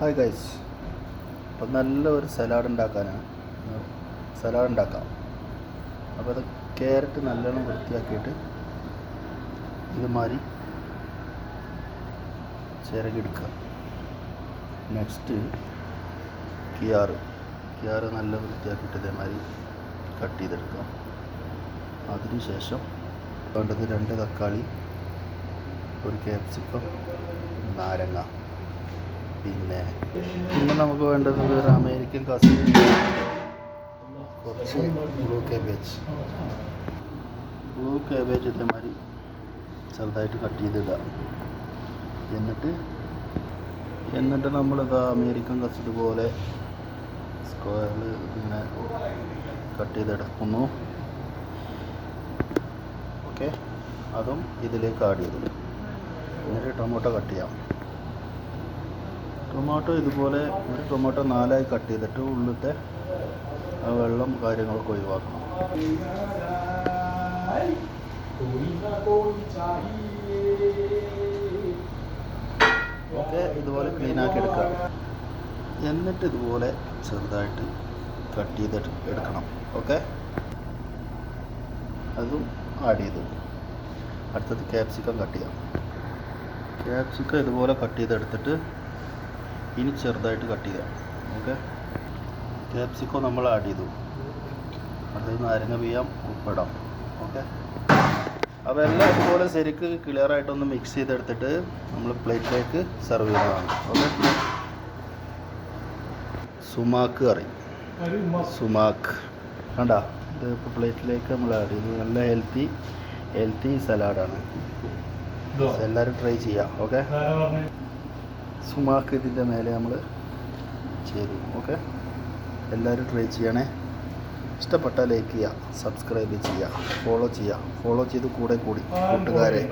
Hi guys, അപ്പം നല്ല ഒരു സലാഡ് ഉണ്ടാക്കാം. അപ്പോൾ അത് ക്യാരറ്റ് നല്ലോണം വൃത്തിയാക്കിയിട്ട് ഇതുമാതിരി ചിരകിയെടുക്കുക. നെക്സ്റ്റ് കിയാറ് നല്ല വൃത്തിയാക്കിയിട്ട് ഇതേമാതിരി കട്ട് ചെയ്തെടുക്കുക. അതിനുശേഷം വേണ്ടത് 2 തക്കാളി, ഒരു ക്യാപ്സിക്കം, നാരങ്ങ, പിന്നെ നമുക്ക് വേണ്ടത് ഒരു അമേരിക്കൻ കസിൻ, കുറച്ച് ബ്ലൂ കാബേജ് ഇതേമാതിരി ചെറുതായിട്ട് കട്ട് ചെയ്തിടുക. എന്നിട്ട് നമ്മളിത് അമേരിക്കൻ കസിൻ പോലെ സ്ക്വയറിൽ ഇങ്ങനെ കട്ട് ചെയ്തെടുക്കുന്നു. ഓക്കെ, അതും ഇതിലേക്ക് ആഡ് ചെയ്തു. എന്നിട്ട് ടൊമാറ്റോ കട്ട് ചെയ്യാം. ടൊമാറ്റോ ഇതുപോലെ ഒരു ടൊമാറ്റോ 4 കട്ട് ചെയ്തിട്ട് ഉള്ളിലത്തെ ആ വെള്ളം കാര്യങ്ങളൊക്കെ ഒഴിവാക്കണം. ഓക്കെ, ഇതുപോലെ ക്ലീനാക്കി എടുക്കുക. എന്നിട്ട് ഇതുപോലെ ചെറുതായിട്ട് കട്ട് ചെയ്തിട്ട് എടുക്കണം. ഓക്കെ, അതും ആഡ് ചെയ്തു. അടുത്തത് ക്യാപ്സിക്കം കട്ട് ചെയ്യാം. ക്യാപ്സിക്കം ഇതുപോലെ കട്ട് ചെയ്തെടുത്തിട്ട് ഇനി ചെറുതായിട്ട് കട്ട് ചെയ്യാം. ഓക്കെ, ക്യാപ്സിക്കം നമ്മൾ ആഡ് ചെയ്തു. അടുത്തത് നാരങ്ങ പിഴിയാം, ഉപ്പിടാം. ഓക്കെ, അപ്പോൾ എല്ലാം ഇതുപോലെ ശരിക്ക് ക്ലിയറായിട്ടൊന്ന് മിക്സ് ചെയ്തെടുത്തിട്ട് നമ്മൾ പ്ലേറ്റിലേക്ക് സെർവ് ചെയ്യുന്നതാണ്. ഓക്കെ, സുമാക്ക് കറി, സുമാക്ക് കണ്ട, ഇത് ഇപ്പോൾ പ്ലേറ്റിലേക്ക് നമ്മൾ ആഡ് ചെയ്തു. നല്ല ഹെൽത്തി സലാഡാണ്. എല്ലാവരും ട്രൈ ചെയ്യാം. ഓക്കെ, സുമാക്ക് ഇതിൻ്റെ മേലെ നമ്മൾ ചെയ്തു. ഓക്കെ, എല്ലാവരും ട്രൈ ചെയ്യണേ. ഇഷ്ടപ്പെട്ടാൽ ലൈക്ക് ചെയ്യുക, സബ്സ്ക്രൈബ് ചെയ്യുക, ഫോളോ ചെയ്ത് കൂടെ കൂട്ടുകാരെ